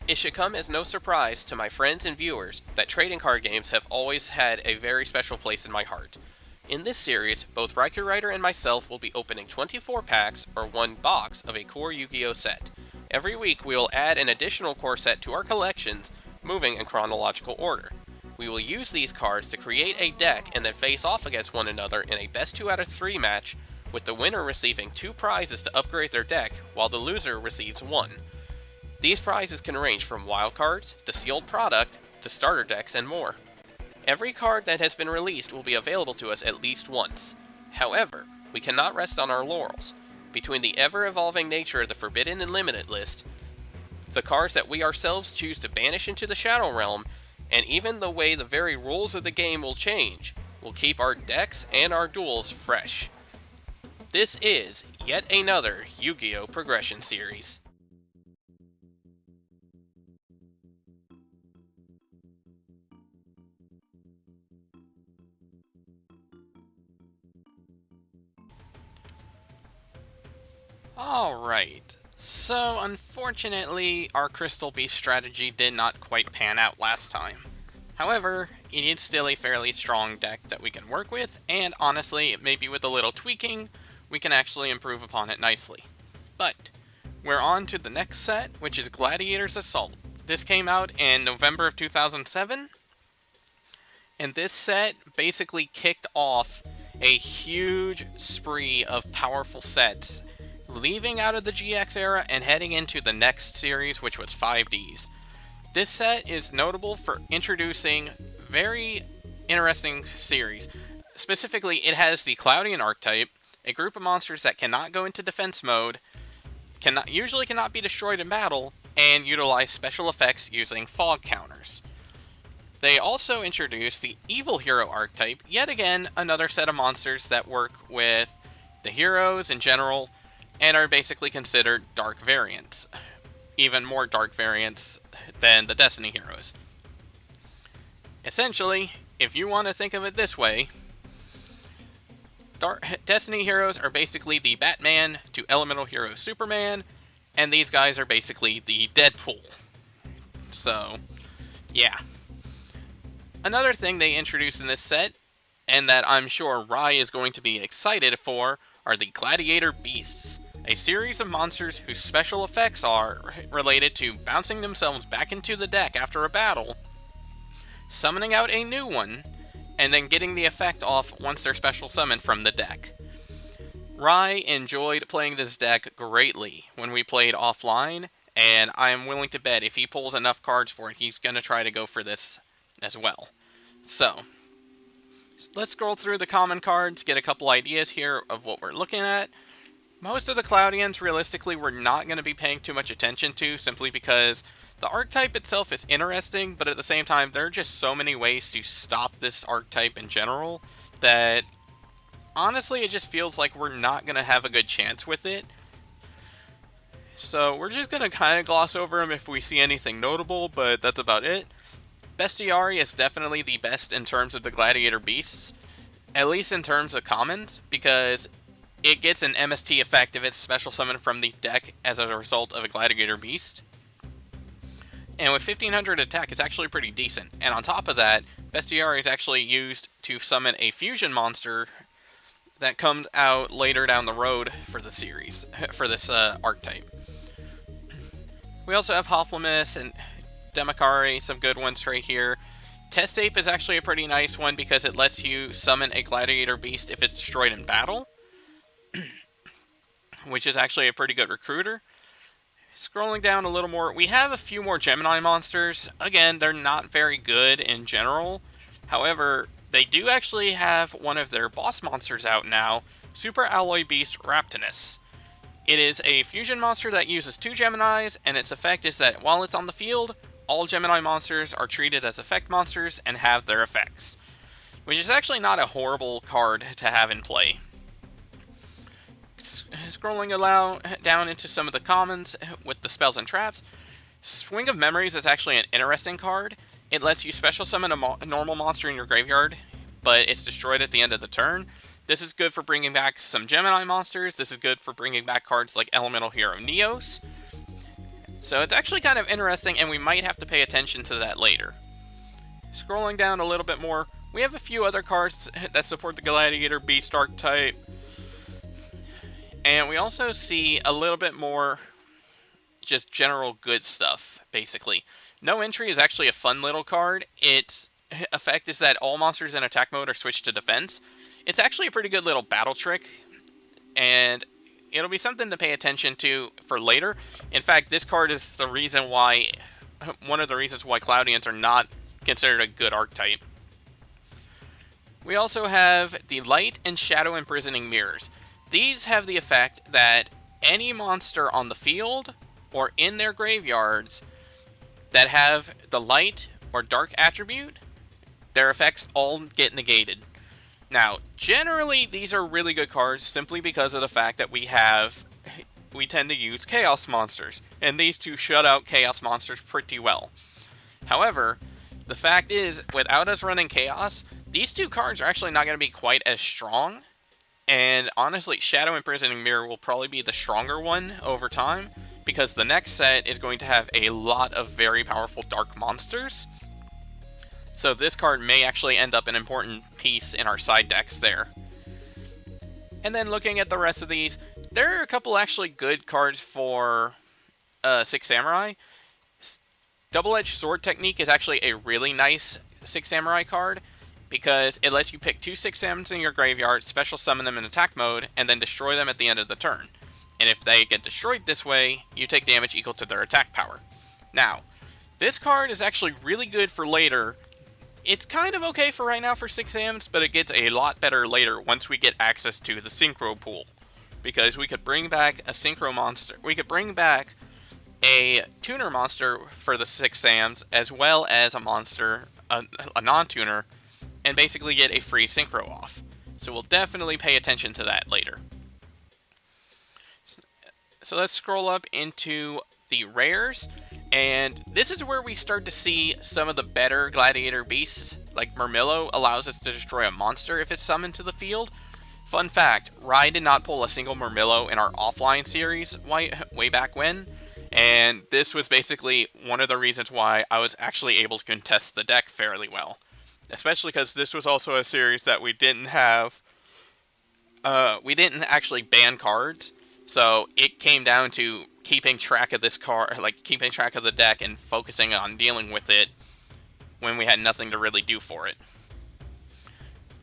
It should come as no surprise to my friends and viewers that trading card games have always had a very special place in my heart. In this series, both Raikourider and myself will be opening 24 packs or one box of a core Yu-Gi-Oh set. Every week we will add an additional core set to our collections, moving in chronological order. We will use these cards to create a deck and then face off against one another in a best 2 out of 3 match, with the winner receiving 2 prizes to upgrade their deck, while the loser receives 1. These prizes can range from wildcards, to sealed product, to starter decks, and more. Every card that has been released will be available to us at least once. However, we cannot rest on our laurels. Between the ever-evolving nature of the Forbidden and Limited list, the cards that we ourselves choose to banish into the Shadow Realm, and even the way the very rules of the game will change, will keep our decks and our duels fresh. This is yet another Yu-Gi-Oh! Progression series. Alright, so unfortunately our Crystal Beast strategy did not quite pan out last time. However, it is still a fairly strong deck that we can work with, and honestly, maybe with a little tweaking, we can actually improve upon it nicely. But, we're on to the next set, which is Gladiator's Assault. This came out in November of 2007, and this set basically kicked off a huge spree of powerful sets, leaving out of the GX era and heading into the next series, which was 5Ds. This set is notable for introducing very interesting series. Specifically, it has the Cloudian archetype, a group of monsters that cannot go into defense mode, usually cannot be destroyed in battle, and utilize special effects using fog counters. They also introduced the Evil Hero archetype, yet again another set of monsters that work with the heroes in general, and are basically considered dark variants. Even more dark variants than the Destiny heroes. Essentially, if you want to think of it this way, Destiny heroes are basically the Batman to Elemental Hero Superman, and these guys are basically the Deadpool. So, yeah. Another thing they introduced in this set, and that I'm sure Rai is going to be excited for, are the Gladiator Beasts, a series of monsters whose special effects are related to bouncing themselves back into the deck after a battle, summoning out a new one, and then getting the effect off once they're special summoned from the deck. Rai enjoyed playing this deck greatly when we played offline, and I am willing to bet if he pulls enough cards for it, he's going to try to go for this as well. So, let's scroll through the common cards, get a couple ideas here of what we're looking at. Most of the Cloudians, realistically, we're not going to be paying too much attention to, simply because the archetype itself is interesting, but at the same time, there are just so many ways to stop this archetype in general, that honestly, it just feels like we're not going to have a good chance with it. So we're just going to kind of gloss over them if we see anything notable, but that's about it. Bestiari is definitely the best in terms of the Gladiator Beasts, at least in terms of commons, because it gets an MST effect if it's special summoned from the deck as a result of a Gladiator Beast. And with 1500 attack, it's actually pretty decent. And on top of that, Bestiari is actually used to summon a fusion monster that comes out later down the road for the series, for this archetype. We also have Hoplomys and Demakari, some good ones right here. Test Ape is actually a pretty nice one because it lets you summon a Gladiator Beast if it's destroyed in battle, which is actually a pretty good recruiter. Scrolling down a little more, we have a few more Gemini monsters. Again, they're not very good in general. However, they do actually have one of their boss monsters out now, Super Alloy Beast Raptinus. It is a fusion monster that uses 2 Geminis, and its effect is that while it's on the field, all Gemini monsters are treated as effect monsters and have their effects, which is actually not a horrible card to have in play. Scrolling down into some of the commons with the spells and traps, Swing of Memories is actually an interesting card. It lets you special summon a normal monster in your graveyard, but it's destroyed at the end of the turn. This is good for bringing back some Gemini monsters. This is good for bringing back cards like Elemental Hero Neos. So it's actually kind of interesting, and we might have to pay attention to that later. Scrolling down a little bit more, we have a few other cards that support the Gladiator Beast archetype. And we also see a little bit more just general good stuff, basically. No Entry is actually a fun little card. Its effect is that all monsters in attack mode are switched to defense. It's actually a pretty good little battle trick, and it'll be something to pay attention to for later. In fact, this card is the reason why, one of the reasons why Cloudians are not considered a good archetype. We also have the Light and Shadow Imprisoning Mirrors. These have the effect that any monster on the field or in their graveyards that have the light or dark attribute, their effects all get negated. Now, generally, these are really good cards simply because of the fact that we tend to use Chaos Monsters, and these two shut out Chaos Monsters pretty well. However, the fact is, without us running Chaos, these two cards are actually not going to be quite as strong, and honestly, Shadow Imprisoning Mirror will probably be the stronger one over time, because the next set is going to have a lot of very powerful dark monsters. So this card may actually end up an important piece in our side decks there. And then looking at the rest of these, there are a couple actually good cards for Six Samurai. Double-Edged Sword Technique is actually a really nice Six Samurai card, because it lets you pick 2 Six Sams in your graveyard, special summon them in attack mode, and then destroy them at the end of the turn. And if they get destroyed this way, you take damage equal to their attack power. Now, this card is actually really good for later. It's kind of okay for right now for 6 Sams, but it gets a lot better later once we get access to the Synchro pool. Because we could bring back a Synchro monster. We could bring back a tuner monster for the 6 Sams, as well as a monster, a non-tuner, and basically get a free Synchro off. So we'll definitely pay attention to that later. So let's scroll up into the rares, and this is where we start to see some of the better Gladiator Beasts. Like Murmillo allows us to destroy a monster if it's summoned to the field. Fun fact, Rai did not pull a single Murmillo in our offline series way back when, and this was basically one of the reasons why I was actually able to contest the deck fairly well. Especially because this was also a series that we didn't actually ban cards. So it came down to keeping track of this card, like keeping track of the deck and focusing on dealing with it when we had nothing to really do for it.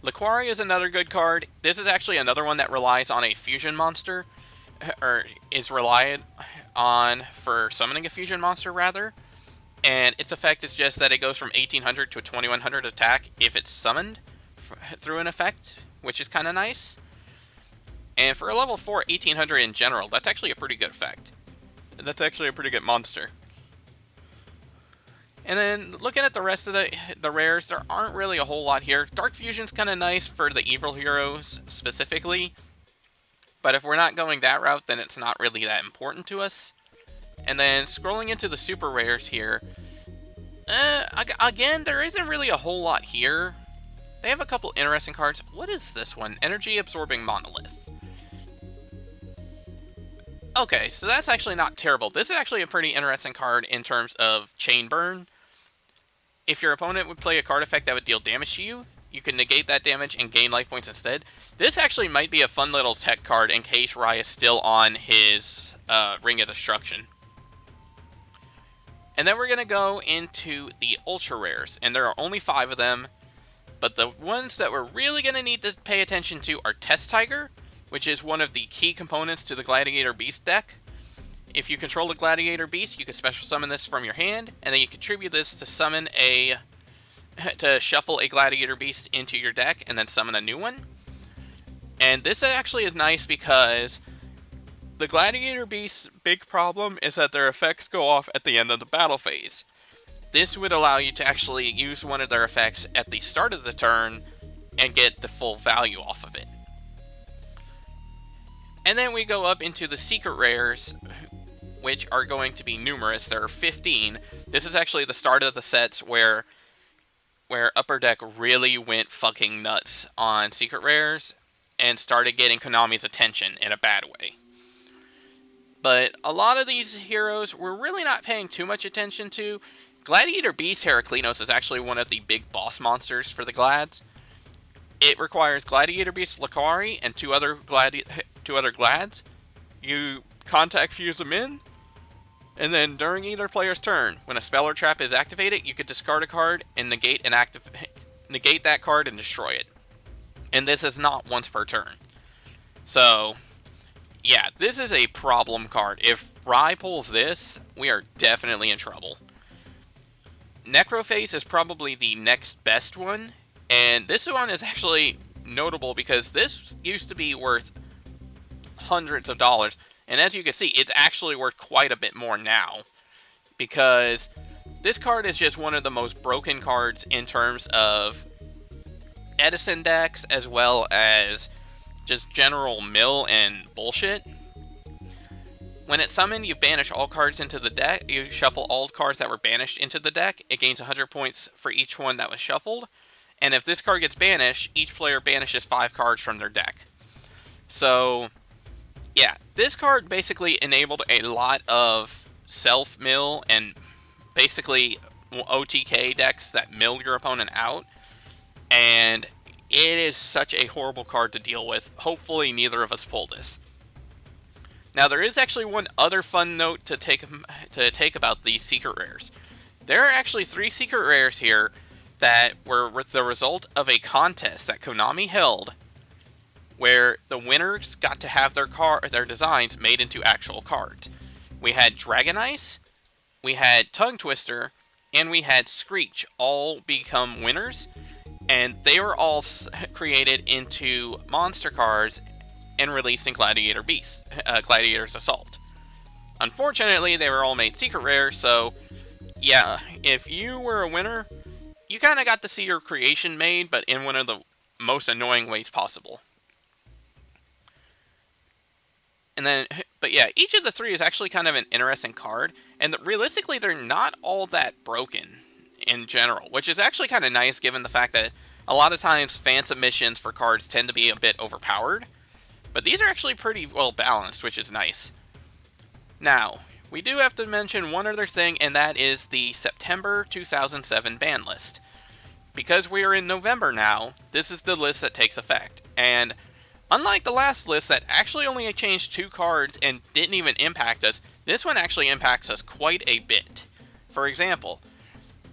Raikourider is another good card. This is actually another one that relies on a fusion monster, or is relied on for summoning a fusion monster rather. And its effect is just that it goes from 1800 to a 2100 attack if it's summoned through an effect, which is kind of nice. And for a level 4 1800 in general, that's actually a pretty good effect. That's actually a pretty good monster. And then looking at the rest of the rares, there aren't really a whole lot here. Dark Fusion's kind of nice for the evil heroes specifically. But if we're not going that route, then it's not really that important to us. And then scrolling into the super rares here, again, there isn't really a whole lot here. They have a couple interesting cards. What is this one? Energy Absorbing Monolith. Okay, so that's actually not terrible. This is actually a pretty interesting card in terms of Chain Burn. If your opponent would play a card effect that would deal damage to you, you can negate that damage and gain life points instead. This actually might be a fun little tech card in case Rai is still on his Ring of Destruction. And then we're going to go into the Ultra Rares, and there are only 5 of them. But the ones that we're really going to need to pay attention to are Test Tiger, which is one of the key components to the Gladiator Beast deck. If you control a Gladiator Beast, you can special summon this from your hand, and then you contribute this to shuffle a Gladiator Beast into your deck, and then summon a new one. And this actually is nice because the Gladiator Beast's big problem is that their effects go off at the end of the battle phase. This would allow you to actually use one of their effects at the start of the turn and get the full value off of it. And then we go up into the secret rares, which are going to be numerous. There are 15. This is actually the start of the sets where Upper Deck really went fucking nuts on secret rares and started getting Konami's attention in a bad way. but a lot of these heroes we're really not paying too much attention to. Gladiator Beasts Heraclinos is actually one of the big boss monsters for the Glads. It requires Gladiator Beasts Lakari and two other Glads. You contact fuse them in, and then during either player's turn, when a spell or trap is activated, you could discard a card and negate that card and destroy it. And this is not once per turn. So, yeah, this is a problem card. If Rai pulls this, we are definitely in trouble. Necroface is probably the next best one, and this one is actually notable because this used to be worth hundreds of dollars, and as you can see, it's actually worth quite a bit more now, because this card is just one of the most broken cards in terms of Edison decks, as well as just general mill and bullshit. When it's summoned, you banish all cards into the deck. You shuffle all cards that were banished into the deck. It gains 100 points for each one that was shuffled. And if this card gets banished, each player banishes 5 cards from their deck. So, yeah, this card basically enabled a lot of self-mill and basically OTK decks that mill your opponent out. And it is such a horrible card to deal with. Hopefully neither of us pull this. Now, there is actually one other fun note to take about these secret rares. There are actually 3 secret rares here that were the result of a contest that Konami held, where the winners got to have their designs made into actual cards. We had Dragon Ice, we had Tongue Twister, and we had Screech all become winners, and they were all created into monster cards and released in Gladiator Beasts, Gladiator's Assault. Unfortunately, they were all made secret rare, so yeah, if you were a winner, you kind of got to see your creation made, but in one of the most annoying ways possible. And then, but yeah, each of the 3 is actually kind of an interesting card, and realistically, they're not all that broken in general, which is actually kind of nice given the fact that a lot of times fan submissions for cards tend to be a bit overpowered. But these are actually pretty well balanced, which is nice. Now, we do have to mention one other thing, and that is the September 2007 ban list. Because we are in November now, this is the list that takes effect. And unlike the last list that actually only changed 2 cards and didn't even impact us, this one actually impacts us quite a bit. For example,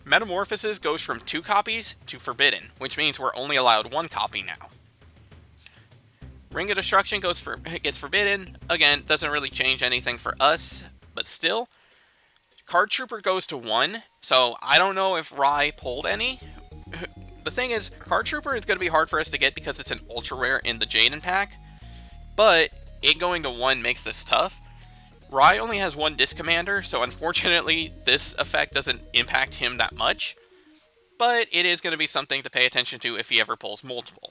Metamorphosis goes from 2 copies to Forbidden, which means we're only allowed 1 copy now. Ring of Destruction gets Forbidden. Again, doesn't really change anything for us, but still. Card Trooper goes to 1, so I don't know if Rai pulled any. The thing is, Card Trooper is going to be hard for us to get because it's an ultra rare in the Jaden pack, but it going to 1 makes this tough. Rai only has 1 Disc Commander, so unfortunately this effect doesn't impact him that much, but it is going to be something to pay attention to if he ever pulls multiple.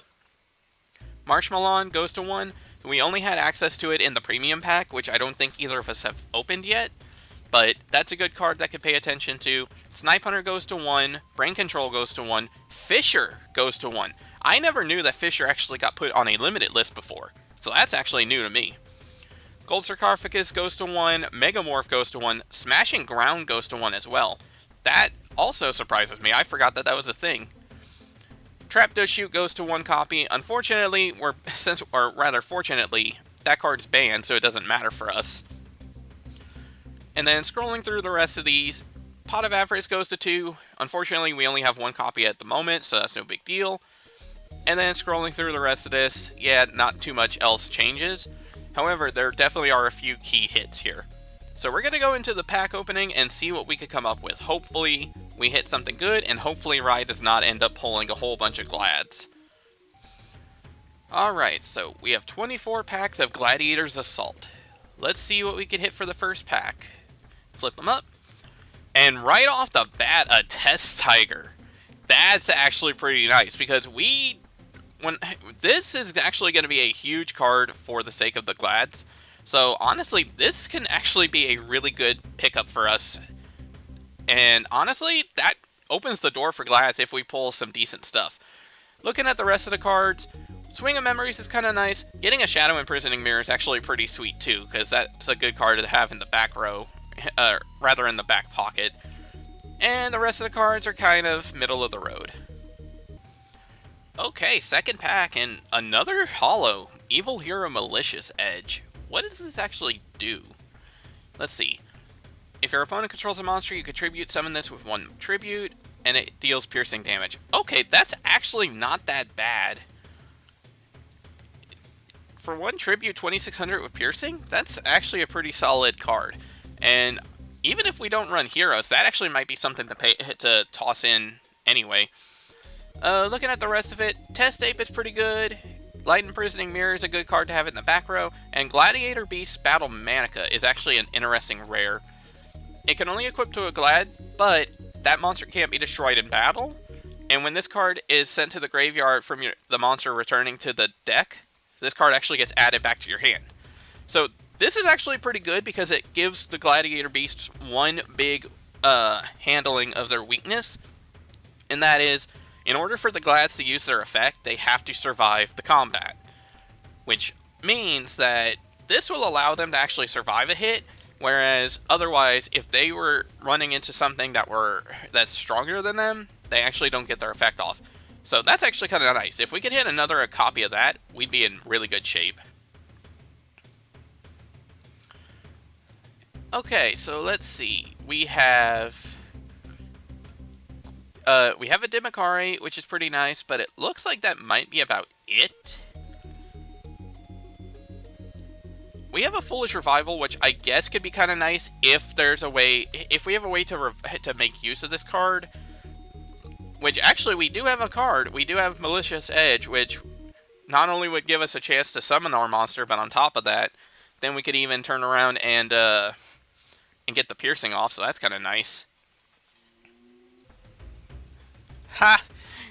Marshmallow goes to 1. We only had access to it in the premium pack, which I don't think either of us have opened yet, but that's a good card that could pay attention to. Snipe Hunter goes to 1. Brain Control goes to 1. Fisher goes to 1. I never knew that Fisher actually got put on a limited list before, so that's actually new to me. Gold Sarcophagus goes to 1. Megamorph goes to 1. Smashing Ground goes to 1 as well. That also surprises me. I forgot that was a thing. Trap Does Shoot goes to 1 copy. Unfortunately, fortunately, that card's banned, so it doesn't matter for us. And then scrolling through the rest of these, Pot of Avarice goes to 2. Unfortunately, we only have 1 copy at the moment, so that's no big deal. And then scrolling through the rest of this, yeah, not too much else changes. However, there definitely are a few key hits here. So we're going to go into the pack opening and see what we could come up with. Hopefully we hit something good, and hopefully Rai does not end up pulling a whole bunch of Glads. Alright, so we have 24 packs of Gladiator's Assault. Let's see what we could hit for the first pack. Flip them up. And right off the bat, a Test Tiger. That's actually pretty nice, because this is actually going to be a huge card for the sake of the Glads. So honestly, this can actually be a really good pickup for us. And honestly, that opens the door for Glass if we pull some decent stuff. Looking at the rest of the cards, Swing of Memories is kind of nice. Getting a Shadow Imprisoning Mirror is actually pretty sweet too, because that's a good card to have in the back row, rather in the back pocket. And the rest of the cards are kind of middle of the road. Okay, second pack, and another holo. Evil Hero Malicious Edge. What does this actually do? Let's see. If your opponent controls a monster, you contribute summon this with 1 tribute, and it deals piercing damage. Okay, that's actually not that bad. For 1 tribute, 2600 with piercing, that's actually a pretty solid card. And even if we don't run heroes, that actually might be something to toss in anyway. Looking at the rest of it, Test Ape is pretty good. Light Imprisoning Mirror is a good card to have in the back row. And Gladiator Beasts Battle Manica is actually an interesting rare. It can only equip to a Glad, but that monster can't be destroyed in battle. And when this card is sent to the graveyard from the monster returning to the deck, this card actually gets added back to your hand. So this is actually pretty good because it gives the Gladiator Beasts one big handling of their weakness. And that is, in order for the Glads to use their effect, they have to survive the combat. Which means that this will allow them to actually survive a hit, whereas otherwise, if they were running into something that's stronger than them, they actually don't get their effect off. So that's actually kind of nice. If we could hit another copy of that, we'd be in really good shape. Okay, so let's see. We have a Dimikari, which is pretty nice, but it looks like that might be about it. We have a Foolish Revival, which I guess could be kind of nice if there's a way, if we have a way to make use of this card. Which actually we do have a card. We do have Malicious Edge, which not only would give us a chance to summon our monster, but on top of that, then we could even turn around and get the piercing off. So that's kind of nice. Ha!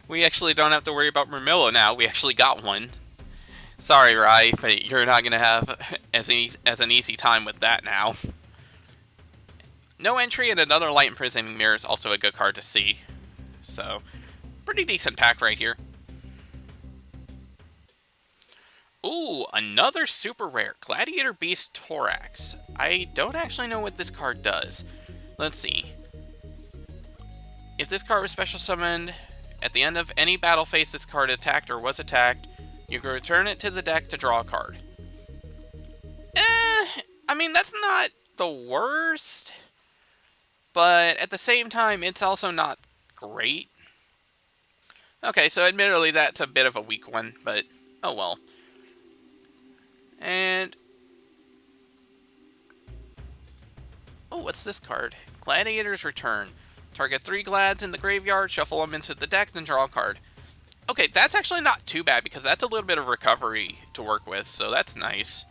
We actually don't have to worry about Murmillo now. We actually got one. Sorry, Rai, but you're not going to have as an easy time with that now. No entry and another Light Imprisoning Mirror is also a good card to see. So, pretty decent pack right here. Ooh, another super rare. Gladiator Beast Thorax. I don't actually know what this card does. Let's see. If this card was special summoned, at the end of any battle phase this card attacked or was attacked, you can return it to the deck to draw a card. I mean, that's not the worst. But at the same time, it's also not great. Okay, so admittedly that's a bit of a weak one, but oh well. And oh, what's this card? Gladiator's Return. Target 3 Glads in the graveyard, shuffle them into the deck, then draw a card. Okay, that's actually not too bad because that's a little bit of recovery to work with, so that's nice.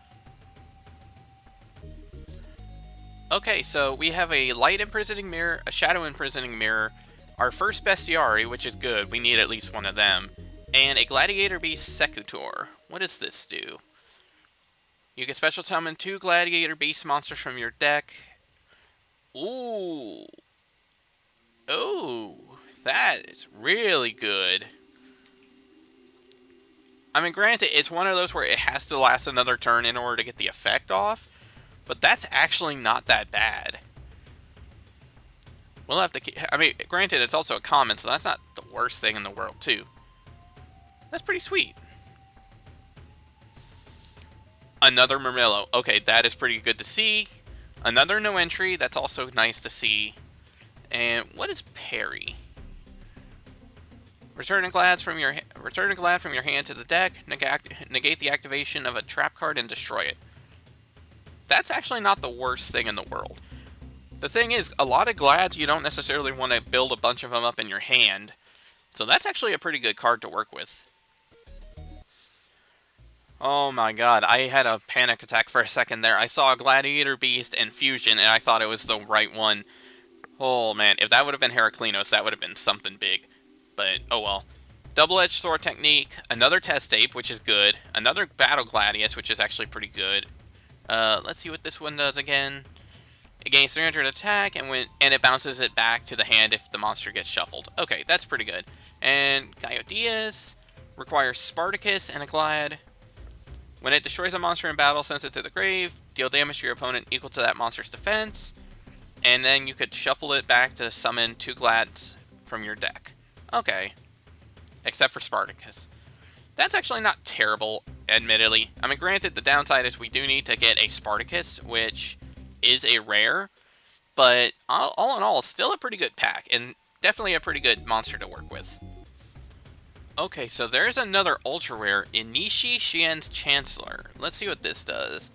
Okay, so we have a Light Imprisoning Mirror, a Shadow Imprisoning Mirror, our first Bestiary, which is good, we need at least one of them, and a Gladiator Beast Secutor. What does this do? You can special summon 2 Gladiator Beast monsters from your deck. Ooh. Oh, that is really good. I mean, granted, it's one of those where it has to last another turn in order to get the effect off, but that's actually not that bad. We'll have to... I mean, granted, it's also a common, so that's not the worst thing in the world, too. That's pretty sweet. Another Murmillo. Okay, that is pretty good to see. Another no entry. That's also nice to see. And what is Parry? Return a Glad from your hand to the deck. Negate the activation of a trap card and destroy it. That's actually not the worst thing in the world. The thing is, a lot of Glads you don't necessarily want to build a bunch of them up in your hand. So that's actually a pretty good card to work with. Oh my god, I had a panic attack for a second there. I saw Gladiator Beast and Fusion and I thought it was the right one. Oh man, if that would have been Heraclinos, that would have been something big. But, oh well. Double-edged sword technique, another Test Ape, which is good. Another Battle Gladius, which is actually pretty good. Let's see what this one does again. It gains 300 attack, and it bounces it back to the hand if the monster gets shuffled. Okay, that's pretty good. And Gaio Diaz, requires Spartacus and a Glad. When it destroys a monster in battle, sends it to the grave, deal damage to your opponent equal to that monster's defense, and then you could shuffle it back to summon 2 Glads from your deck. Okay. Except for Spartacus. That's actually not terrible, admittedly. I mean, granted, the downside is we do need to get a Spartacus, which is a rare, but all in all, still a pretty good pack, and definitely a pretty good monster to work with. Okay, so there's another ultra rare, Inishi Shien's Chancellor. Let's see what this does.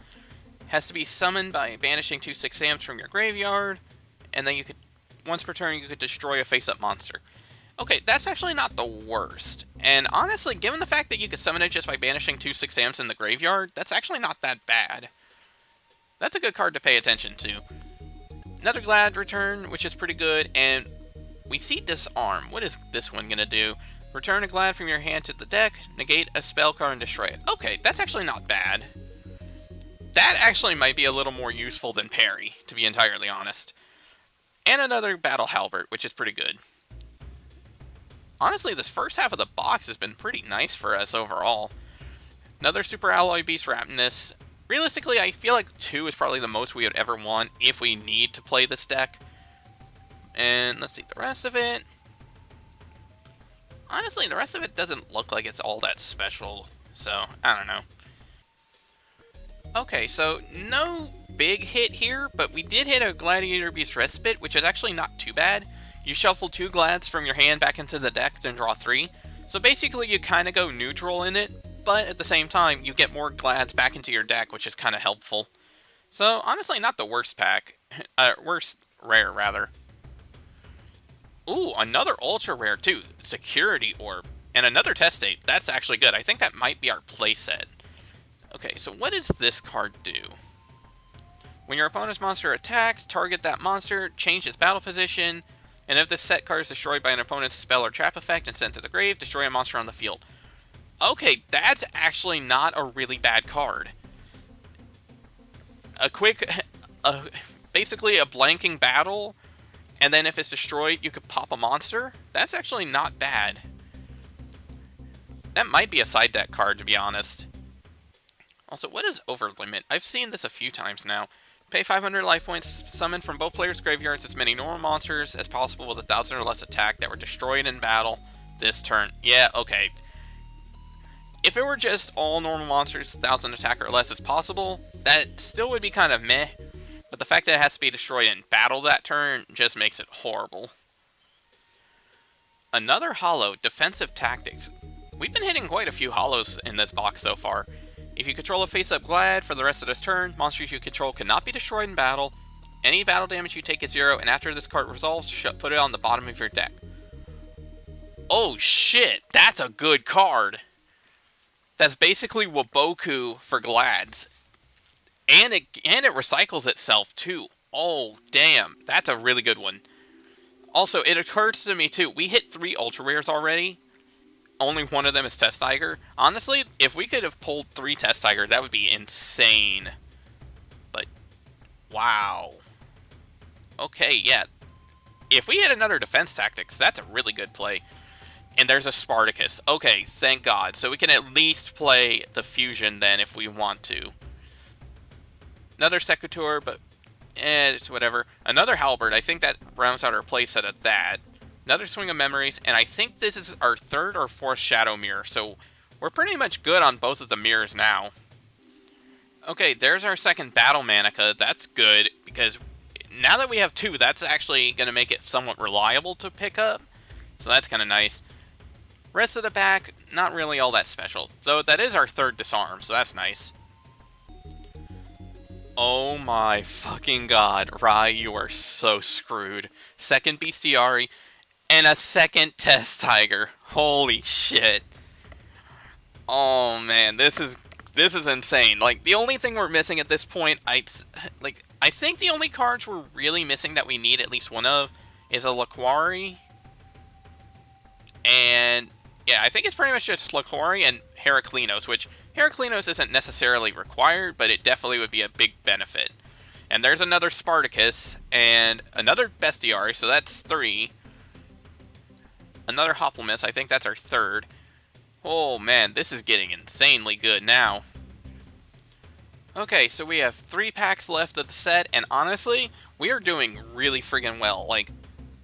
Has to be summoned by banishing 2 6-amps from your graveyard, and then you could, once per turn, you could destroy a face-up monster. Okay, that's actually not the worst. And honestly, given the fact that you could summon it just by banishing 2 6-amps in the graveyard, that's actually not that bad. That's a good card to pay attention to. Another Glad return, which is pretty good, and we see Disarm. What is this one going to do? Return a Glad from your hand to the deck, negate a spell card, and destroy it. Okay, that's actually not bad. That actually might be a little more useful than Parry, to be entirely honest. And another Battle Halberd, which is pretty good. Honestly, this first half of the box has been pretty nice for us overall. Another Super Alloy Beast Rapnus. Realistically, I feel like 2 is probably the most we would ever want if we need to play this deck. And let's see the rest of it. Honestly, the rest of it doesn't look like it's all that special, so I don't know. Okay, so no big hit here, but we did hit a Gladiator Beasts Respite, which is actually not too bad. You shuffle 2 Glads from your hand back into the deck, then draw 3. So basically you kind of go neutral in it, but at the same time, you get more Glads back into your deck, which is kind of helpful. So honestly, not the worst pack. Worst rare, rather. Ooh, another ultra rare too, Security Orb, and another Test Date. That's actually good. I think that might be our playset. Okay, so what does this card do? When your opponent's monster attacks, target that monster, change its battle position, and if this set card is destroyed by an opponent's spell or trap effect and sent to the grave, destroy a monster on the field. Okay, that's actually not a really bad card. A quick, basically a blanking battle, and then if it's destroyed, you could pop a monster? That's actually not bad. That might be a side deck card, to be honest. Also, what is Overlimit? I've seen this a few times now. Pay 500 life points, summon from both players' graveyards as many normal monsters as possible with 1,000 or less attack that were destroyed in battle this turn. Yeah, okay. If it were just all normal monsters, 1,000 attack or less as possible, that still would be kind of meh. But the fact that it has to be destroyed in battle that turn just makes it horrible. Another holo, Defensive Tactics. We've been hitting quite a few holos in this box so far. If you control a face-up Glad for the rest of this turn, monsters you control cannot be destroyed in battle. Any battle damage you take is 0, and after this card resolves, put it on the bottom of your deck. Oh shit, that's a good card! That's basically Waboku for Glads. And it recycles itself too. Oh, damn. That's a really good one. Also, it occurs to me too, we hit 3 ultra rares already. Only one of them is Test Tiger. Honestly, if we could have pulled 3 Test Tiger, that would be insane. But, wow. Okay, yeah. If we hit another Defense Tactics, that's a really good play. And there's a Spartacus. Okay, thank God. So we can at least play the Fusion then if we want to. Another Secutor, but it's whatever. Another Halberd. I think that rounds out our playset of that. Another Swing of Memories, and I think this is our 3rd or 4th Shadow Mirror, so we're pretty much good on both of the mirrors now. Okay, there's our 2nd Battle Manica. That's good, because now that we have 2, that's actually going to make it somewhat reliable to pick up, so that's kind of nice. Rest of the pack, not really all that special, though that is our 3rd Disarm, so that's nice. Oh my fucking god, Rai, you are so screwed. 2nd Bestiari, and a 2nd Test Tiger. Holy shit. Oh man, this is insane. Like, the only thing we're missing at this point, I think the only cards we're really missing that we need at least one of is a Laquari. And yeah, I think it's pretty much just Laquari and Heraklinos, which Heraklinos isn't necessarily required, but it definitely would be a big benefit. And there's another Spartacus, and another Bestiari, so that's 3. Another Hoplomys, I think that's our 3rd. Oh man, this is getting insanely good now. Okay, so we have 3 packs left of the set, and honestly, we are doing really friggin' well. Like,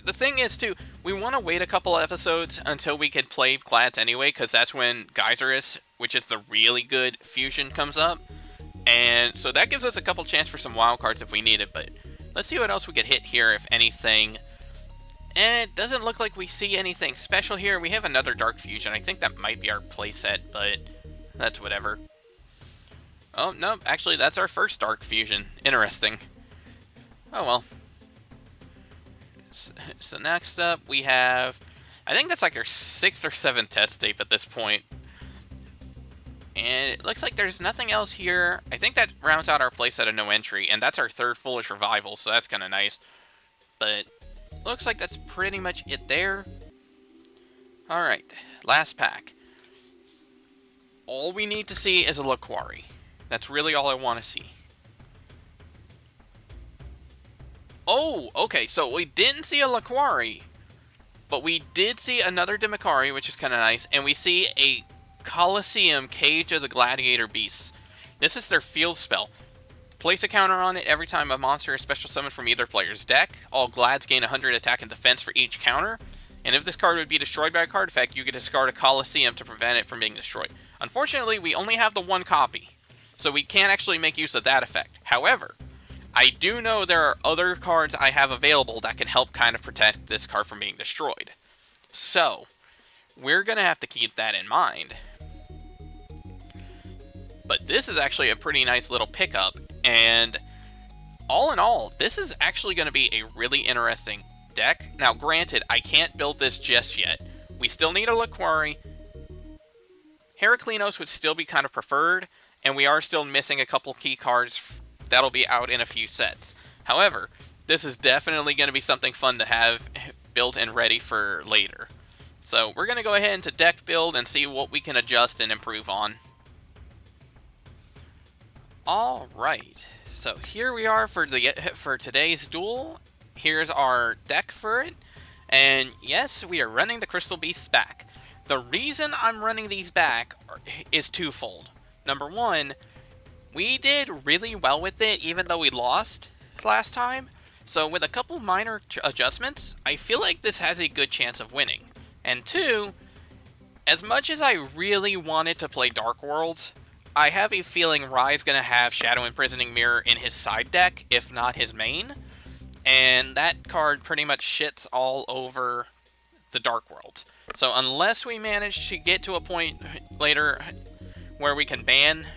the thing is, too, we want to wait a couple episodes until we could play GLAS anyway, because that's when Geyserus, which is the really good fusion, comes up. And so that gives us a couple chances for some wild cards if we need it, but let's see what else we could hit here, if anything. And it doesn't look like we see anything special here. We have another Dark Fusion. I think that might be our playset, but that's whatever. Oh, no, actually, that's our first Dark Fusion. Interesting. Oh, well. So next up, we have... I think that's like our 6th or 7th test tape at this point. And it looks like there's nothing else here. I think that rounds out our playset of no entry, and that's our 3rd Foolish Revival, so that's kind of nice. But looks like that's pretty much it there. Alright, last pack. All we need to see is a Laquari. That's really all I want to see. Oh, okay, so we didn't see a Laquari, but we did see another Demikari, which is kind of nice, and we see a Colosseum Cage of the Gladiator Beasts. This is their field spell. Place a counter on it every time a monster is special summoned from either player's deck. All Glads gain 100 attack and defense for each counter. And if this card would be destroyed by a card effect, you could discard a Colosseum to prevent it from being destroyed. Unfortunately, we only have the 1 copy, so we can't actually make use of that effect. However, I do know there are other cards I have available that can help kind of protect this card from being destroyed. So, we're going to have to keep that in mind. But this is actually a pretty nice little pickup, and all in all, this is actually going to be a really interesting deck. Now, granted, I can't build this just yet. We still need a Laquari. Heraclinos would still be kind of preferred, and we are still missing a couple key cards that'll be out in a few sets. However, this is definitely going to be something fun to have built and ready for later. So we're going to go ahead into deck build and see what we can adjust and improve on. Alright, so here we are for today's duel. Here's our deck for it. And yes, we are running the Crystal Beasts back. The reason I'm running these back is twofold. Number one, we did really well with it even though we lost last time. So with a couple minor adjustments, I feel like this has a good chance of winning. And two, as much as I really wanted to play Dark Worlds, I have a feeling Rai's going to have Shadow Imprisoning Mirror in his side deck, if not his main. And that card pretty much shits all over the Dark Worlds. So unless we manage to get to a point later where we can ban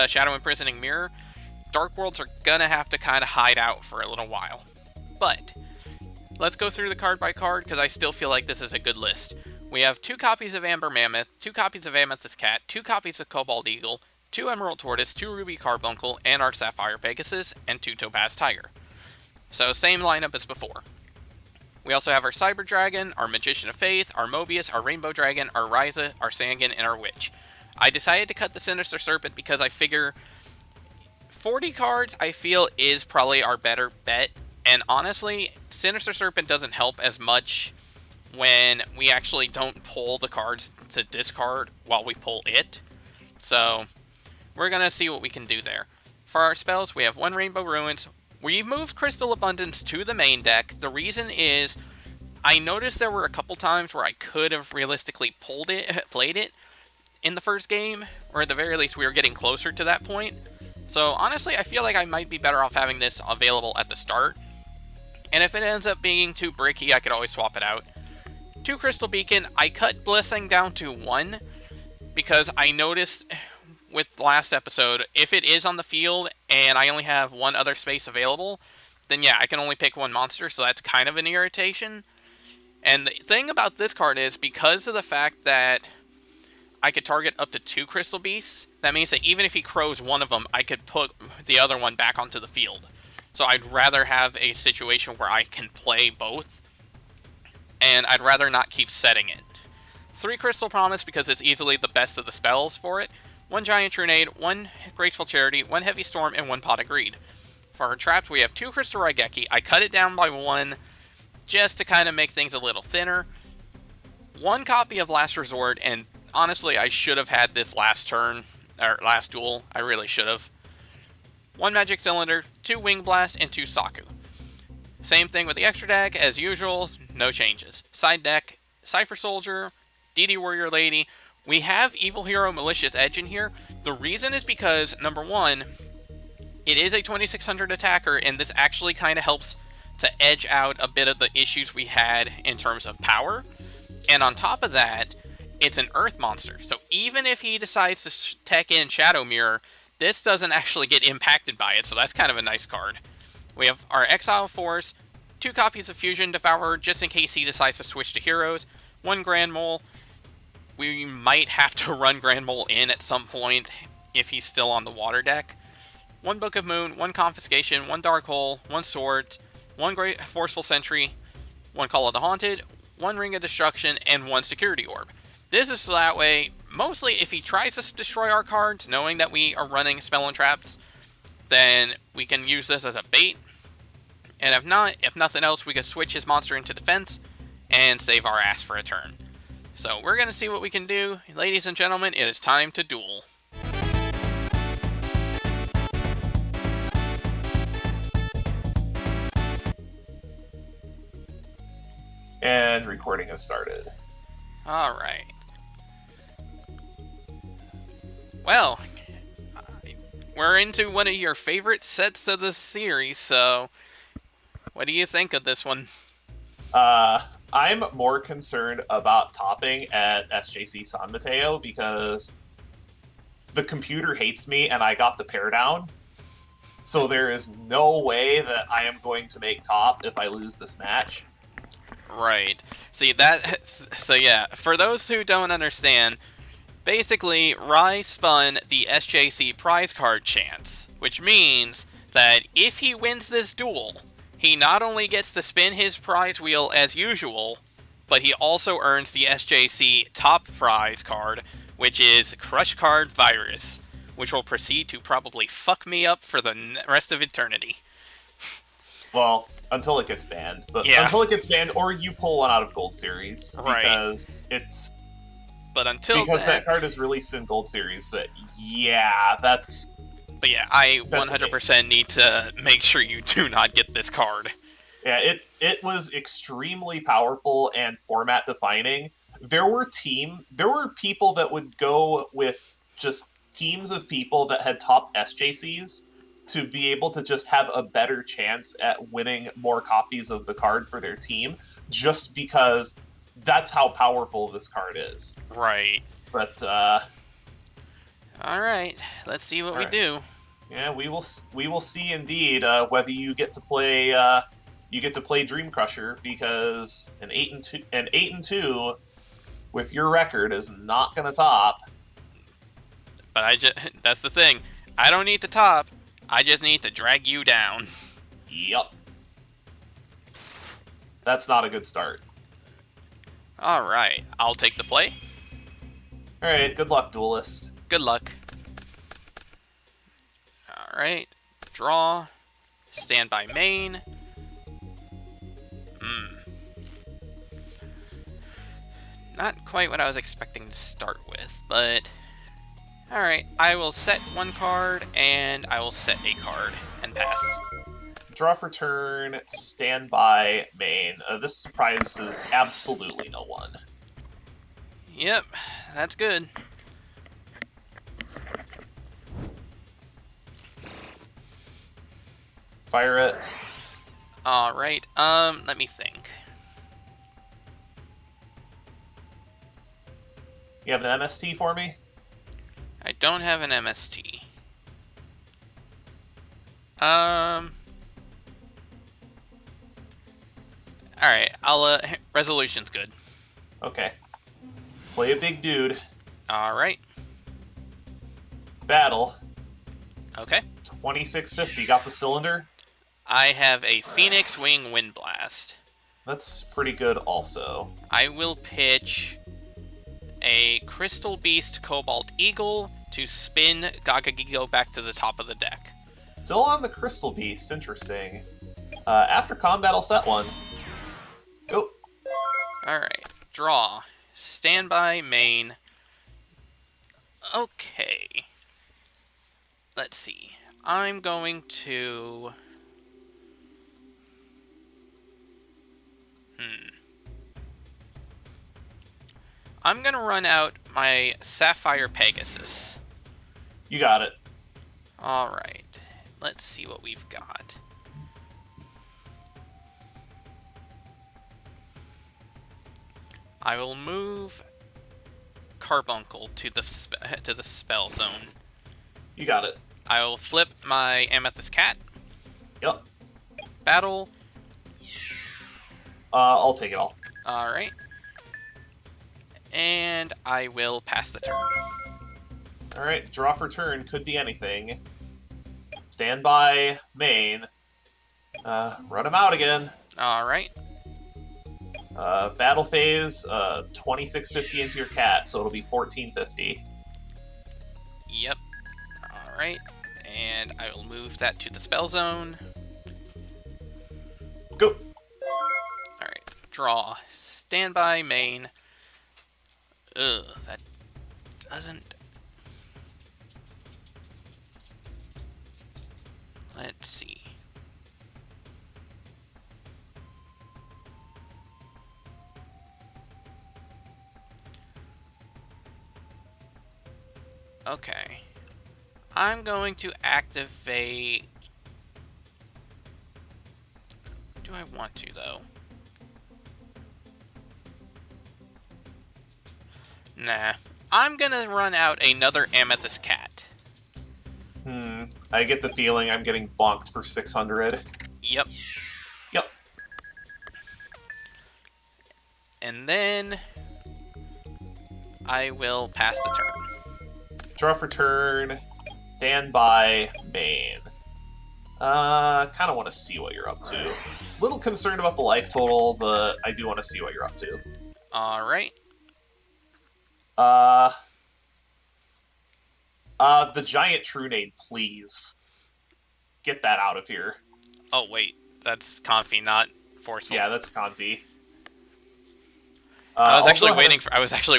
Shadow Imprisoning Mirror, Dark Worlds are going to have to kind of hide out for a little while. But let's go through the card by card, because I still feel like this is a good list. We have 2 copies of Amber Mammoth, 2 copies of Amethyst Cat, 2 copies of Cobalt Eagle, 2 Emerald Tortoise, 2 Ruby Carbuncle, and our Sapphire Pegasus, and 2 Topaz Tiger. So same lineup as before. We also have our Cyber Dragon, our Magician of Faith, our Mobius, our Rainbow Dragon, our Ryza, our Sangan, and our Witch. I decided to cut the Sinister Serpent because I figure 40 cards I feel is probably our better bet. And honestly, Sinister Serpent doesn't help as much when we actually don't pull the cards to discard while we pull it. So we're going to see what we can do there. For our spells, we have 1 Rainbow Ruins. We moved Crystal Abundance to the main deck. The reason is I noticed there were a couple times where I could have realistically played it in the first game, or at the very least we were getting closer to that point. So honestly, I feel like I might be better off having this available at the start. And if it ends up being too bricky, I could always swap it out. 2 Crystal Beacon. I cut Blessing down to 1 because I noticed with the last episode, if it is on the field and I only have 1 other space available, then yeah, I can only pick 1 monster, so that's kind of an irritation. And the thing about this card is, because of the fact that I could target up to 2 Crystal Beasts, that means that even if he crows 1 of them, I could put the other one back onto the field. So I'd rather have a situation where I can play both, and I'd rather not keep setting it. 3 Crystal Promise because it's easily the best of the spells for it. 1 Giant Trunade, 1 Graceful Charity, 1 Heavy Storm, and 1 Pot of Greed. For our traps, we have 2 Crystal Raigeki. I cut it down by 1 just to kind of make things a little thinner. 1 copy of Last Resort, and honestly, I should have had this last turn, or last duel. I really should have. 1 Magic Cylinder, 2 Wing Blast, and 2 Saku. Same thing with the extra deck, as usual, no changes. Side deck, Cypher Soldier, DD Warrior Lady. We have Evil Hero Malicious Edge in here. The reason is because, number one, it is a 2600 attacker, and this actually kind of helps to edge out a bit of the issues we had in terms of power. And on top of that, it's an Earth monster. So even if he decides to tech in Shadow Mirror, this doesn't actually get impacted by it, so that's kind of a nice card. We have our Exile Force, 2 copies of Fusion Devourer, just in case he decides to switch to Heroes, 1 Grand Mole. We might have to run Grand Mole in at some point if he's still on the water deck. 1 Book of Moon, 1 Confiscation, 1 Dark Hole, 1 Sword, 1 Great Forceful Sentry, 1 Call of the Haunted, 1 Ring of Destruction, and 1 Security Orb. This is so that way, mostly if he tries to destroy our cards, knowing that we are running Spell and Traps, then we can use this as a bait. And if not, if nothing else, we can switch his monster into defense and save our ass for a turn. So we're going to see what we can do. Ladies and gentlemen, it is time to duel. And recording has started. Alright. Well, we're into one of your favorite sets of the series, so what do you think of this one? I'm more concerned about topping at SJC San Mateo because the computer hates me and I got the pair down. So there is no way that I am going to make top if I lose this match. Right. See, that... So yeah, for those who don't understand, basically, Rai spun the SJC prize card chance, which means that if he wins this duel, he not only gets to spin his prize wheel as usual, but he also earns the SJC top prize card, which is Crush Card Virus, which will proceed to probably fuck me up for the rest of eternity. Well, until it gets banned. But yeah. Until it gets banned, or you pull one out of Gold Series. Right. Because it's... But until Because then, that card is released in Gold Series, but yeah, that's... But yeah, I 100% need to make sure you do not get this card. Yeah, it was extremely powerful and format defining. There were people that would go with just teams of people that had top SJCs to be able to just have a better chance at winning more copies of the card for their team, just because that's how powerful this card is. Right. But alright, let's see what we do. Yeah, we will see indeed whether you get to play Dream Crusher, because an 8-2 with your record is not gonna top. But that's the thing. I don't need to top. I just need to drag you down. Yup. That's not a good start. Alright, I'll take the play. Alright, good luck, Duelist. Good luck. Alright, draw. Standby main. Not quite what I was expecting to start with, but... Alright, I will set 1 card, and I will set a card, and pass. Draw for turn, standby main. This surprises absolutely no one. Yep, that's good. Fire it. Alright, let me think. You have an MST for me? I don't have an MST. Alright, resolution's good. Okay. Play a big dude. Alright. Battle. Okay. 2650, got the cylinder? I have a Phoenix Wing Wind Blast. That's pretty good also. I will pitch a Crystal Beast Cobalt Eagle to spin Gagagigo back to the top of the deck. Still on the Crystal Beast, interesting. After combat, I'll set one. Oh. Alright, draw. Standby main. Okay. Let's see. I'm going to... I'm gonna run out my Sapphire Pegasus. You got it. Alright. Let's see what we've got. I will move Carbuncle to the spell zone. You got it. I will flip my Amethyst Cat. Yep. Battle. I'll take it all. Alright. And I will pass the turn. Alright, draw for turn, could be anything. Stand by, main. Run him out again. Alright. Battle phase, 2650 into your cat, so it'll be 1450. Yep. Alright. And I will move that to the spell zone. Go! Alright. Draw. Standby, main. Ugh, that doesn't... Let's see. Okay. I'm going to activate... Do I want to, though? Nah. I'm gonna run out another Amethyst Cat. I get the feeling I'm getting bonked for 600. Yep. Yep. And then... I will pass the turn. Draw for turn, stand by, main. Kind of want to see what you're up to. Little concerned about the life total, but I do want to see what you're up to. Alright. The giant true name, please. Get that out of here. Oh, wait. That's Confi, not forceful. Yeah, that's Confi. I was actually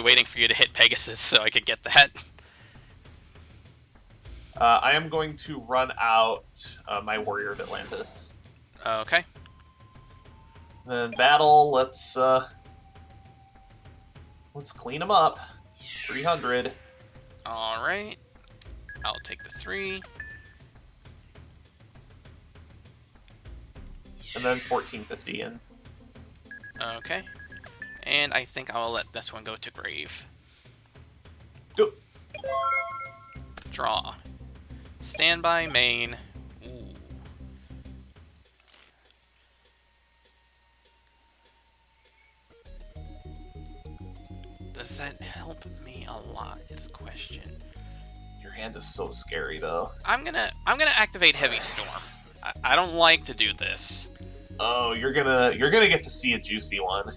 waiting for you to hit Pegasus so I could get that. I am going to run out my Warrior of Atlantis. Okay. Then battle, let's clean him up. 300. Alright. I'll take the 3. And then 1450 in. Okay. And I think I will let this one go to grave. Go. Draw. Standby, main. Ooh. Does that help me a lot is the question. Your hand is so scary, though. I'm gonna activate Heavy Storm. I don't like to do this. Oh, you're gonna get to see a juicy one.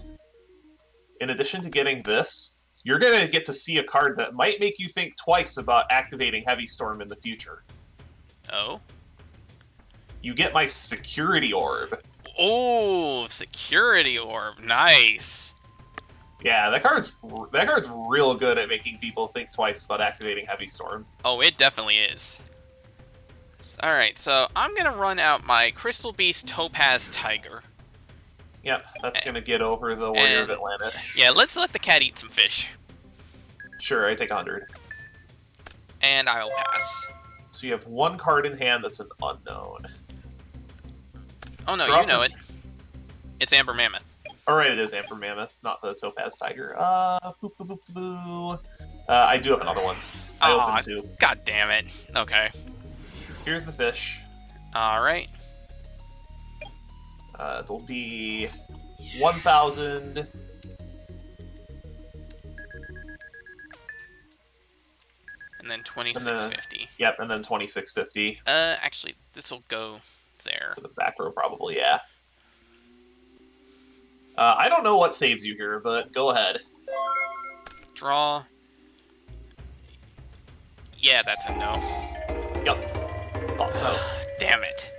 In addition to getting this, you're gonna get to see a card that might make you think twice about activating Heavy Storm in the future. Oh? You get my Security Orb. Oh, Security Orb. Nice. Yeah, that card's real good at making people think twice about activating Heavy Storm. Oh, it definitely is. Alright, so I'm going to run out my Crystal Beast Topaz Tiger. Yep, that's gonna get over the Warrior of Atlantis. Yeah, let's let the cat eat some fish. Sure, I take 100. And I'll pass. So you have one card in hand that's an unknown. Oh no, Draw you know from- it. It's Amber Mammoth. Alright, it is Amber Mammoth, not the Topaz Tiger. Boo, boo, boo, boo. I do have another one. I opened 2. God damn it. Okay. Here's the fish. Alright. It'll be 1,000. And then 2650. Yep, and then 2650. Actually, this will go there. To the back row, probably, yeah. I don't know what saves you here, but go ahead. Draw. Yeah, that's a no. Yep. Thought so. Damn it.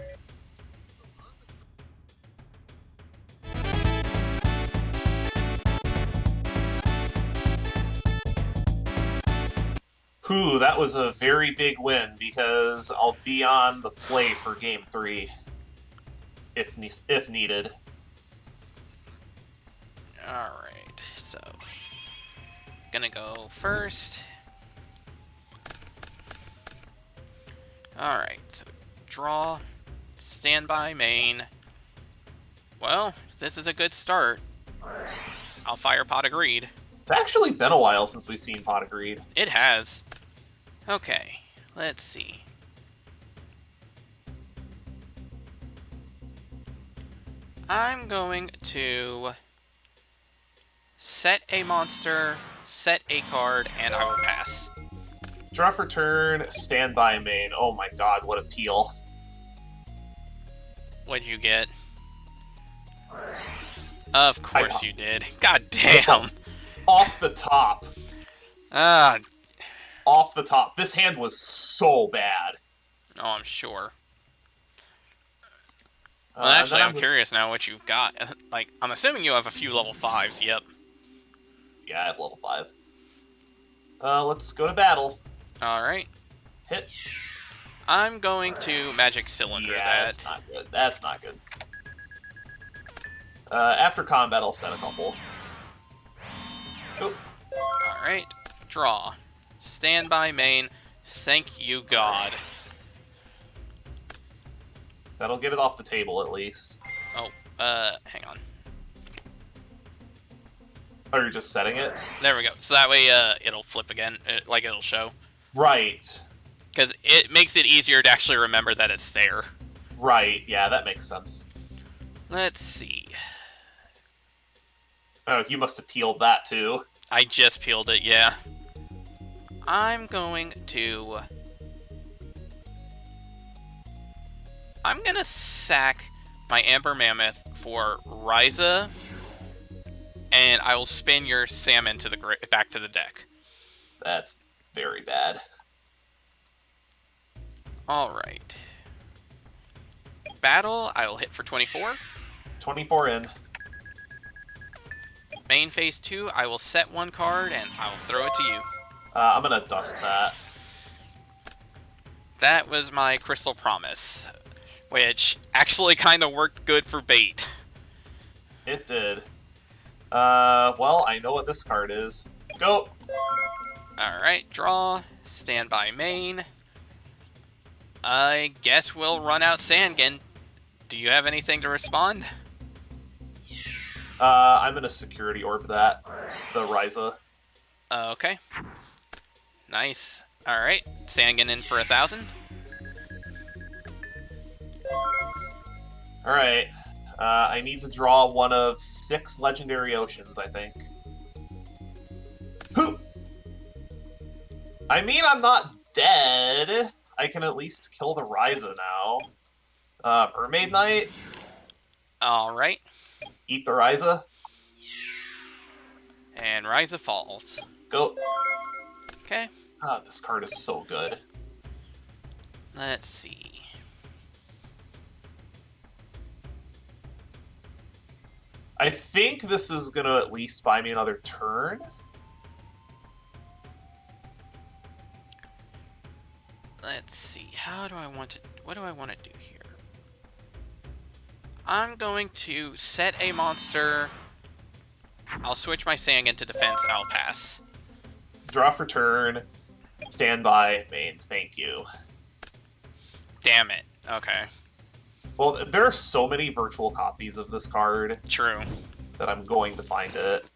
Whew, that was a very big win because I'll be on the play for game 3 if needed. Alright, so gonna go first. Alright, so draw, standby, main. Well, this is a good start. I'll fire Pot of Greed. It's actually been a while since we've seen Pot of Greed. It has. Okay, let's see. I'm going to set a monster, set a card, and I will pass. Draw for turn, standby main. Oh my god, what a peel. What'd you get? Of course you did. God damn. Off the top. Ah, Off the top. This hand was so bad. oh, I'm sure. Well, actually, I'm curious now what you've got. Like, I'm assuming you have a few level 5s, yep. Yeah, I have level 5. Let's go to battle. Alright. Hit. I'm going to Magic Cylinder Yeah, that. that's not good. That's not good. After combat, I'll set a couple. Oh. Alright. Draw. Standby main. Thank you, God. That'll get it off the table, at least. Oh, hang on. Oh, you're just setting it? There we go. So that way, it'll flip again. Like, it'll show. Right. Because it makes it easier to actually remember that it's there. Right, yeah, that makes sense. Let's see. Oh, you must have peeled that, too. I just peeled it, yeah. I'm going to... I'm gonna sack my Amber Mammoth for Ryza, and I will spin your Salmon to the back to the deck. That's very bad. Alright. Battle, I will hit for 24. 24 in. Main phase 2, I will set one card, and I will throw it to you. I'm gonna dust that. That was my Crystal Promise, which actually kind of worked good for bait. It did. Well, I know what this card is. Go! Alright, draw, standby main. I guess we'll run out Sandgen. Do you have anything to respond? I'm gonna security orb that. The Ryza. Okay. Nice. Alright, Sandgen in for 1,000. Alright. I need to draw one of 6 Legendary Oceans, I think. Who? I mean, I'm not dead. I can at least kill the Ryza now. Mermaid Knight? Alright. Eat the Ryza? And Ryza falls. Go. Okay. Ah, this card is so good. Let's see. I think this is gonna at least buy me another turn. Let's see. How do I want to... What do I want to do here? I'm going to set a monster. I'll switch my Sandgen to defense, and I'll pass. Draw for turn. Standby, main. Thank you. Damn it. Okay. Well, there are so many virtual copies of this card True. that I'm going to find it.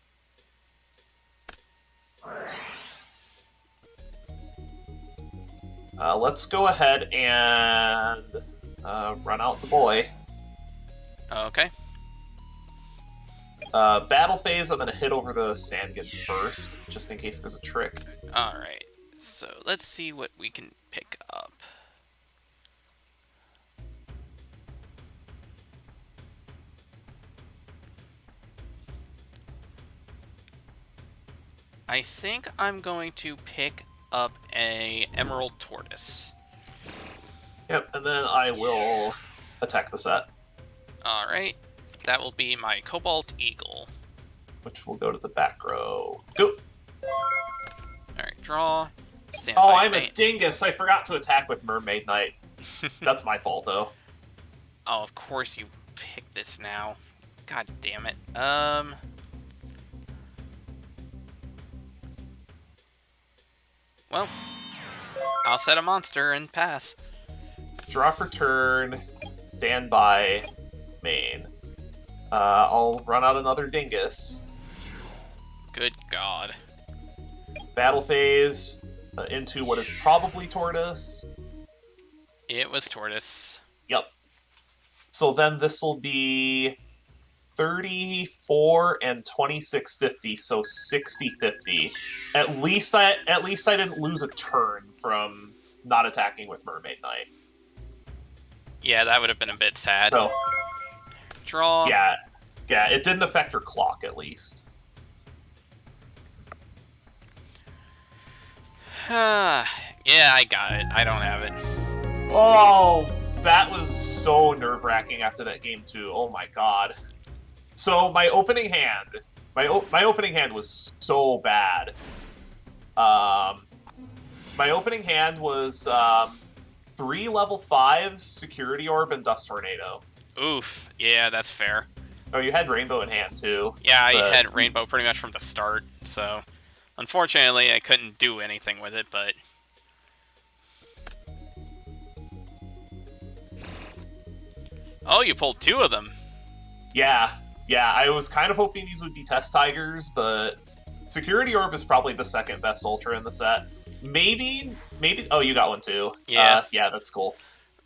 Let's go ahead and run out the boy. Okay. Battle phase, I'm going to hit over the Sandgen first, just in case there's a trick. Alright. So, let's see what we can pick up. I think I'm going to pick up a Emerald Tortoise. Yep, and then I will attack the set, Alright. That will be my Cobalt Eagle. which will go to the back row. Go! Alright, draw. Oh, Standby I'm a Bane. dingus. I forgot to attack with Mermaid Knight. That's my fault, though. Oh, of course you pick this now. God damn it. Well, I'll set a monster and pass. Draw for turn. Standby. Main. I'll run out another dingus. Good God. Battle phase. Into what is probably Tortoise. It was Tortoise. Yep. So then this will be 34 and 2650, so 60-50. At least I didn't lose a turn from not attacking with Mermaid Knight. Yeah, that would have been a bit sad. So Draw. yeah, it didn't affect her clock at least. Yeah, I got it. I don't have it. Oh, that was so nerve-wracking after that game too. Oh my god. So my opening hand was so bad. My opening hand was 3 level 5s, Security Orb, and Dust Tornado. Oof. Yeah, that's fair. Oh, you had Rainbow in hand too. Yeah, I had Rainbow pretty much from the start, so unfortunately I couldn't do anything with it, but oh, you pulled 2 of them. Yeah, I was kind of hoping these would be Test Tigers, but Security Orb is probably the second best Ultra in the set. Maybe. Oh, you got one too. Yeah. Yeah, that's cool.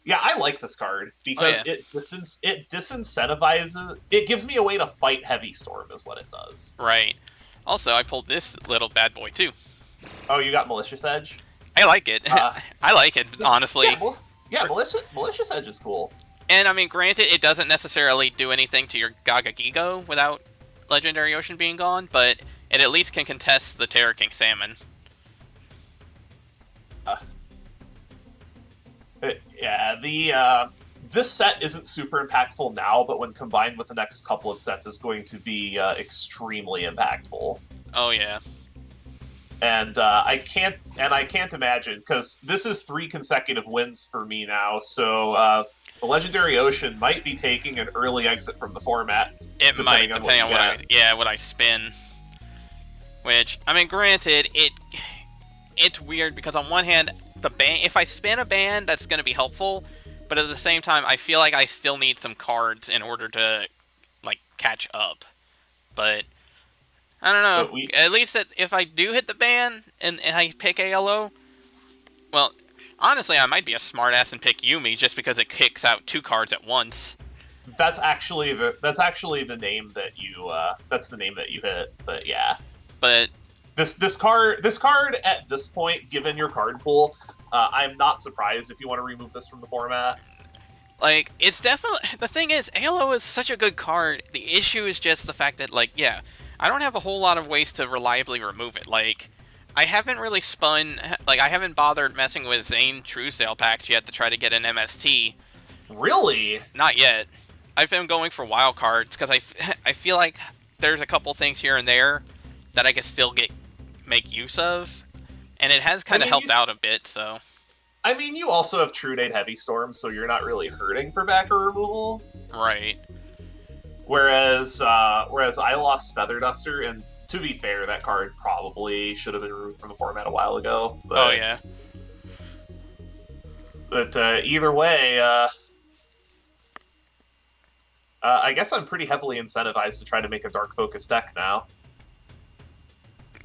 Yeah, I like this card because it disincentivizes. It gives me a way to fight Heavy Storm, is what it does. Right. Also, I pulled this little bad boy too. Oh, you got Malicious Edge? I like it. I like it, honestly. Yeah, Malicious Edge is cool. And I mean, granted, it doesn't necessarily do anything to your Gaga Gigo without Legendary Ocean being gone, but it at least can contest the Terror King Salmon. Yeah, this set isn't super impactful now, but when combined with the next couple of sets, is going to be extremely impactful. Oh yeah. And I can't imagine, because this is 3 consecutive wins for me now. So the Legendary Ocean might be taking an early exit from the format. It might, depending on what I spin. Which, I mean, granted, it's weird because on one hand, if I spin a ban, that's going to be helpful, but at the same time, I feel like I still need some cards in order to like catch up. But I don't know. At least if I do hit the ban and I pick ALO, well, honestly, I might be a smartass and pick Yumi just because it kicks out 2 cards at once. That's actually the name that you hit. But yeah. But this card at this point, given your card pool, I'm not surprised if you want to remove this from the format. Like, it's definitely... The thing is, ALO is such a good card. The issue is just the fact that, like, yeah, I don't have a whole lot of ways to reliably remove it. Like, I haven't really spun... Like, I haven't bothered messing with Zane Truesdale packs yet to try to get an MST. Really? Not yet. I've been going for wild cards, because I feel like there's a couple things here and there that I can still make use of. And it has kind of helped out a bit, so... I mean, you also have True Date Heavy Storm, so you're not really hurting for backer removal. Right. Whereas I lost Feather Duster, and to be fair, that card probably should have been removed from the format a while ago. But, oh, yeah. But either way, I guess I'm pretty heavily incentivized to try to make a Dark Focus deck now.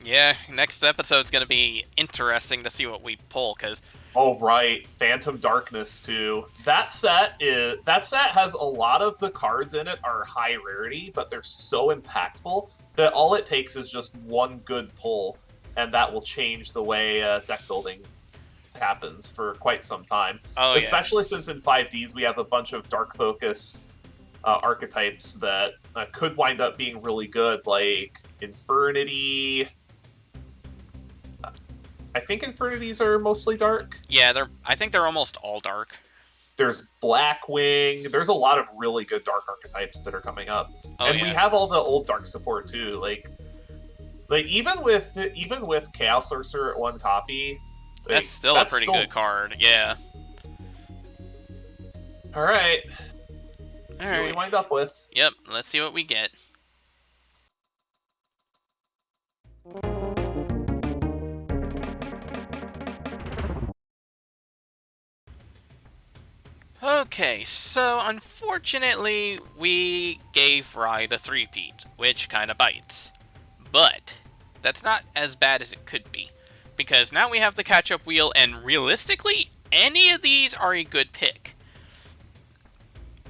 Yeah, next episode's going to be interesting to see what we pull, because... Oh, right. Phantom Darkness, too. That set has a lot of the cards in it are high rarity, but they're so impactful that all it takes is just one good pull, and that will change the way deck building happens for quite some time. Oh, especially since in 5Ds we have a bunch of dark-focused archetypes that could wind up being really good, like Infernity... I think Infernities are mostly dark. Yeah, I think they're almost all dark. There's Blackwing. There's a lot of really good dark archetypes that are coming up. Oh, and yeah. We have all the old dark support too. Like even with Chaos Sorcerer at 1 copy, That's still a That's pretty still... good card, yeah. Alright. See what we Alright. wind up with. Yep, let's see what we get. Okay, so unfortunately, we gave Rai the 3-peat, which kinda bites. But, that's not as bad as it could be. Because now we have the catch-up wheel, and realistically, any of these are a good pick.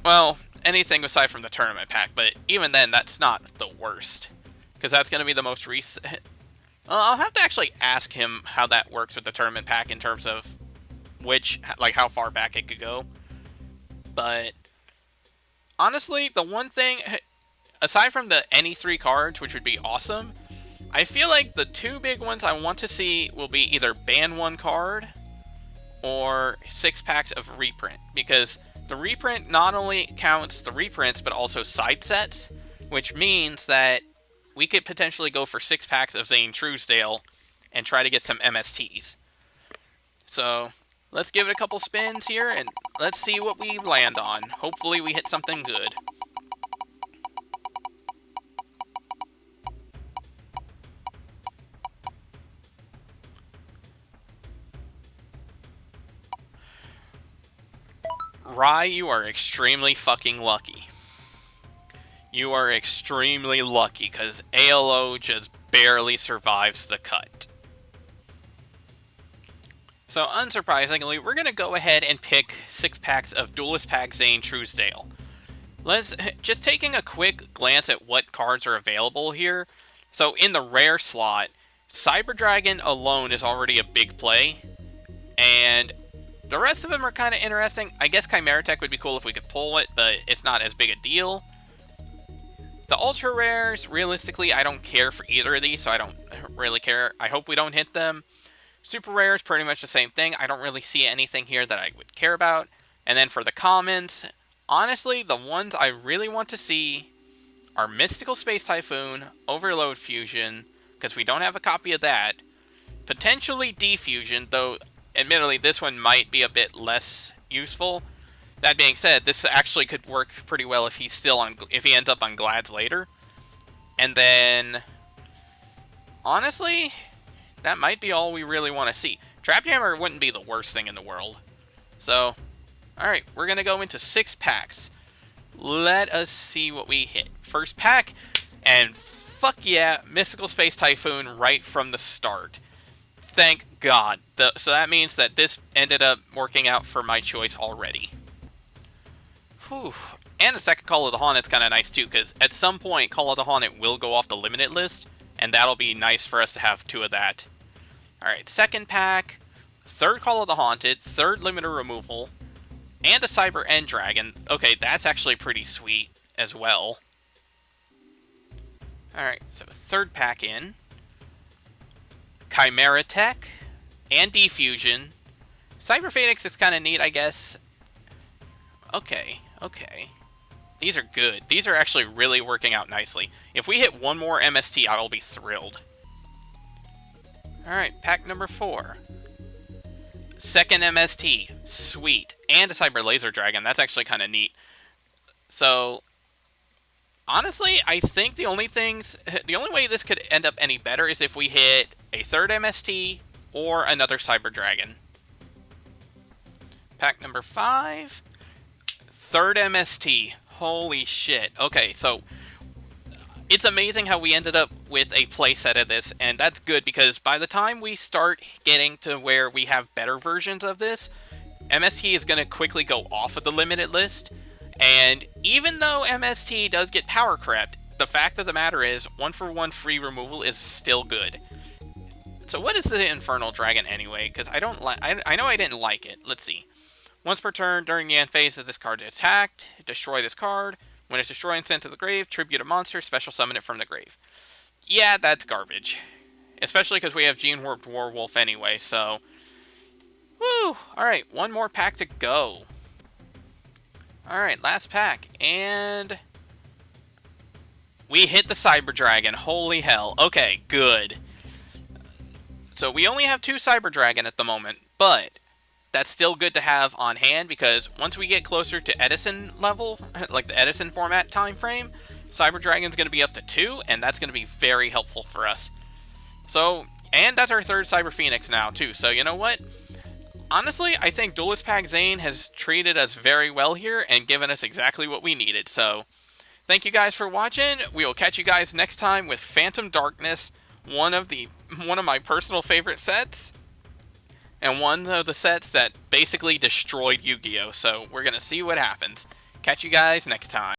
Well, anything aside from the tournament pack, but even then, that's not the worst. Because that's going to be the most recent... I'll have to actually ask him how that works with the tournament pack in terms of which, like, how far back it could go. But, honestly, the one thing, aside from the any 3 cards, which would be awesome, I feel like the 2 big ones I want to see will be either ban 1 card or 6 packs of reprint, because the reprint not only counts the reprints but also side sets, which means that we could potentially go for 6 packs of Zane Truesdale and try to get some MSTs. So let's give it a couple spins here and let's see what we land on. Hopefully we hit something good. Rai, you are extremely fucking lucky. You are extremely lucky, because ALO just barely survives the cut. So, unsurprisingly, we're going to go ahead and pick 6 packs of Duelist Pack Zane Truesdale. Let's just taking a quick glance at what cards are available here. So, in the rare slot, Cyber Dragon alone is already a big play, and the rest of them are kind of interesting. I guess Chimera Tech would be cool if we could pull it, but it's not as big a deal. The Ultra Rares, realistically, I don't care for either of these, so I don't really care. I hope we don't hit them. Super Rares, pretty much the same thing. I don't really see anything here that I would care about. And then for the commons, honestly, the ones I really want to see are Mystical Space Typhoon, Overload Fusion, because we don't have a copy of that. Potentially D-Fusion, though admittedly this one might be a bit less useful. That being said, this actually could work pretty well if he's still on, if he ends up on Glads later. And then, honestly, that might be all we really want to see. Trap Jammer wouldn't be the worst thing in the world. So, alright, we're going to go into 6 packs. Let us see what we hit. First pack, and fuck yeah, Mystical Space Typhoon right from the start. Thank God. So that means that this ended up working out for my choice already. Whew. And the second Call of the Hauntet's kind of nice too, because at some point Call of the Haunted will go off the limited list, and that'll be nice for us to have 2 of that. Alright, second pack, third Call of the Haunted, third limiter removal, and a Cyber End Dragon. Okay, that's actually pretty sweet as well. Alright, so third pack in. Chimera Tech, and D-Fusion. Cyber Phoenix is kind of neat, I guess. Okay. These are good. These are actually really working out nicely. If we hit one more MST, I will be thrilled. Alright, pack number 4. Second MST. Sweet. And a Cyber Laser Dragon. That's actually kind of neat. So, honestly, I think the only way this could end up any better is if we hit a third MST or another Cyber Dragon. Pack number 5. Third MST. Holy shit. Okay, so it's amazing how we ended up with a playset of this, and that's good because by the time we start getting to where we have better versions of this, MST is going to quickly go off of the limited list. And even though MST does get power crept, the fact of the matter is 1-for-1 free removal is still good. So what is the Infernal Dragon anyway? Because I know I didn't like it. Let's see. Once per turn, during the end phase of this card is attacked, destroy this card. When it's destroyed and sent to the grave, tribute a monster, special summon it from the grave. Yeah, that's garbage. Especially because we have Gene Warped Warwolf anyway, so... Woo! Alright, one more pack to go. Alright, last pack, and... we hit the Cyber Dragon. Holy hell. Okay, good. So we only have 2 Cyber Dragon at the moment, but that's still good to have on hand because once we get closer to Edison level, like the Edison format time frame, Cyber Dragon's going to be up to 2, and that's going to be very helpful for us. So, and that's our 3rd Cyber Phoenix now, too. So, you know what? Honestly, I think Duelist Pack Zane has treated us very well here and given us exactly what we needed. So, thank you guys for watching. We will catch you guys next time with Phantom Darkness, one of my personal favorite sets, and one of the sets that basically destroyed Yu-Gi-Oh! So, we're going to see what happens. Catch you guys next time.